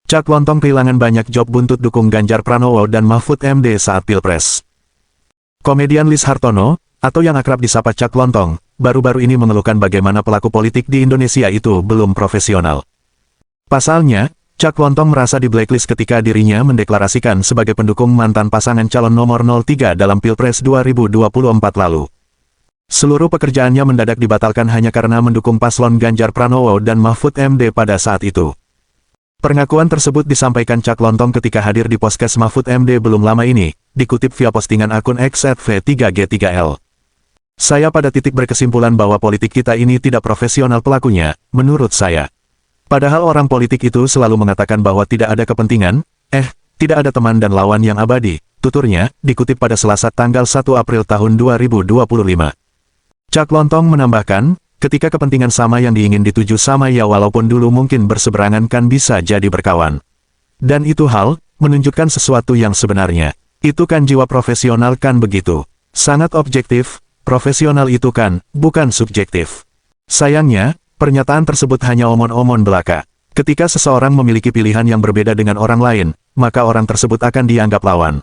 Cak Lontong kehilangan banyak job buntut dukung Ganjar Pranowo dan Mahfud MD saat Pilpres. Komedian Lis Hartono, atau yang akrab disapa Cak Lontong, baru-baru ini mengeluhkan bagaimana pelaku politik di Indonesia itu belum profesional. Pasalnya, Cak Lontong merasa di blacklist ketika dirinya mendeklarasikan sebagai pendukung mantan pasangan calon nomor 03 dalam Pilpres 2024 lalu. Seluruh pekerjaannya mendadak dibatalkan hanya karena mendukung paslon Ganjar Pranowo dan Mahfud MD pada saat itu. Pengakuan tersebut disampaikan Cak Lontong ketika hadir di podcast Mahfud MD belum lama ini, dikutip via postingan akun X @v3g3l. Saya pada titik berkesimpulan bahwa politik kita ini tidak profesional pelakunya, menurut saya. Padahal orang politik itu selalu mengatakan bahwa tidak ada kepentingan, tidak ada teman dan lawan yang abadi, tuturnya, dikutip pada Selasa tanggal 1 April tahun 2025. Cak Lontong menambahkan, ketika kepentingan sama yang diingin dituju sama ya walaupun dulu mungkin berseberangan kan bisa jadi berkawan. Dan itu hal, menunjukkan sesuatu yang sebenarnya. Itu kan jiwa profesional kan begitu. Sangat objektif, profesional itu kan, bukan subjektif. Sayangnya, pernyataan tersebut hanya omon-omon belaka. Ketika seseorang memiliki pilihan yang berbeda dengan orang lain, maka orang tersebut akan dianggap lawan.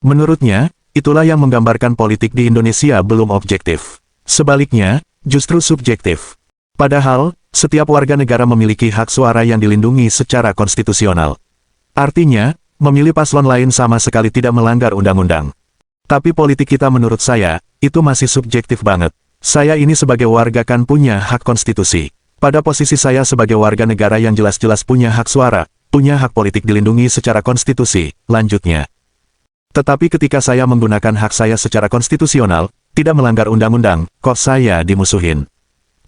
Menurutnya, itulah yang menggambarkan politik di Indonesia belum objektif. Sebaliknya, justru subjektif. Padahal, setiap warga negara memiliki hak suara yang dilindungi secara konstitusional. Artinya, memilih paslon lain sama sekali tidak melanggar undang-undang. Tapi politik kita menurut saya, itu masih subjektif banget. Saya ini sebagai warga kan punya hak konstitusi. Pada posisi saya sebagai warga negara yang jelas-jelas punya hak suara, punya hak politik dilindungi secara konstitusi, lanjutnya. Tetapi ketika saya menggunakan hak saya secara konstitusional, tidak melanggar undang-undang, kok saya dimusuhin?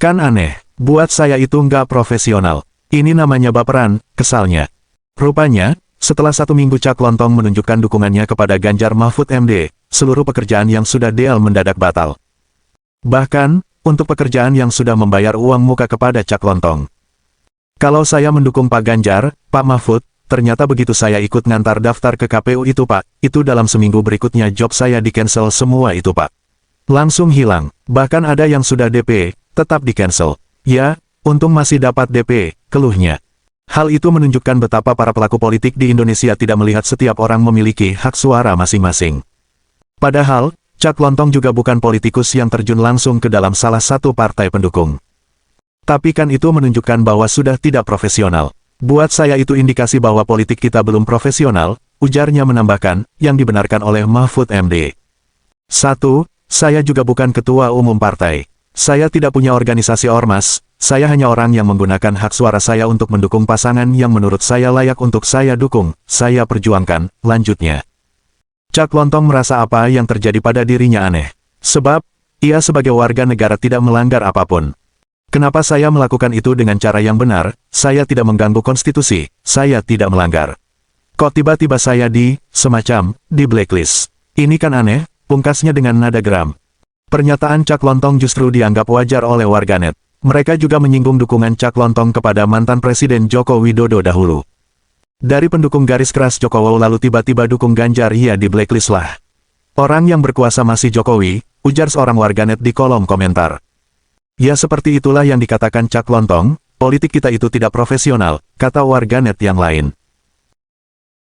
Kan aneh, buat saya itu nggak profesional. Ini namanya baperan, kesalnya. Rupanya, setelah 1 minggu Cak Lontong menunjukkan dukungannya kepada Ganjar Mahfud MD, seluruh pekerjaan yang sudah deal mendadak batal. Bahkan, untuk pekerjaan yang sudah membayar uang muka kepada Cak Lontong. Kalau saya mendukung Pak Ganjar, Pak Mahfud, ternyata begitu saya ikut ngantar daftar ke KPU itu Pak, itu dalam seminggu berikutnya job saya di-cancel semua itu Pak. Langsung hilang, bahkan ada yang sudah DP, tetap di-cancel. Ya, untung masih dapat DP, keluhnya. Hal itu menunjukkan betapa para pelaku politik di Indonesia tidak melihat setiap orang memiliki hak suara masing-masing. Padahal, Cak Lontong juga bukan politikus yang terjun langsung ke dalam salah satu partai pendukung. Tapi kan itu menunjukkan bahwa sudah tidak profesional. Buat saya itu indikasi bahwa politik kita belum profesional, ujarnya menambahkan, yang dibenarkan oleh Mahfud MD. 1. Saya juga bukan ketua umum partai. Saya tidak punya organisasi ormas, saya hanya orang yang menggunakan hak suara saya untuk mendukung pasangan yang menurut saya layak untuk saya dukung, saya perjuangkan, lanjutnya. Cak Lontong merasa apa yang terjadi pada dirinya aneh. Sebab, ia sebagai warga negara tidak melanggar apapun. Kenapa saya melakukan itu dengan cara yang benar, saya tidak mengganggu konstitusi, saya tidak melanggar. Kok tiba-tiba saya di blacklist. Ini kan aneh, pungkasnya dengan nada geram. Pernyataan Cak Lontong justru dianggap wajar oleh warganet. Mereka juga menyinggung dukungan Cak Lontong kepada mantan Presiden Joko Widodo dahulu. Dari pendukung garis keras Jokowi lalu tiba-tiba dukung Ganjar ya di blacklist lah. Orang yang berkuasa masih Jokowi, ujar seorang warganet di kolom komentar. Ya seperti itulah yang dikatakan Cak Lontong, politik kita itu tidak profesional, kata warganet yang lain.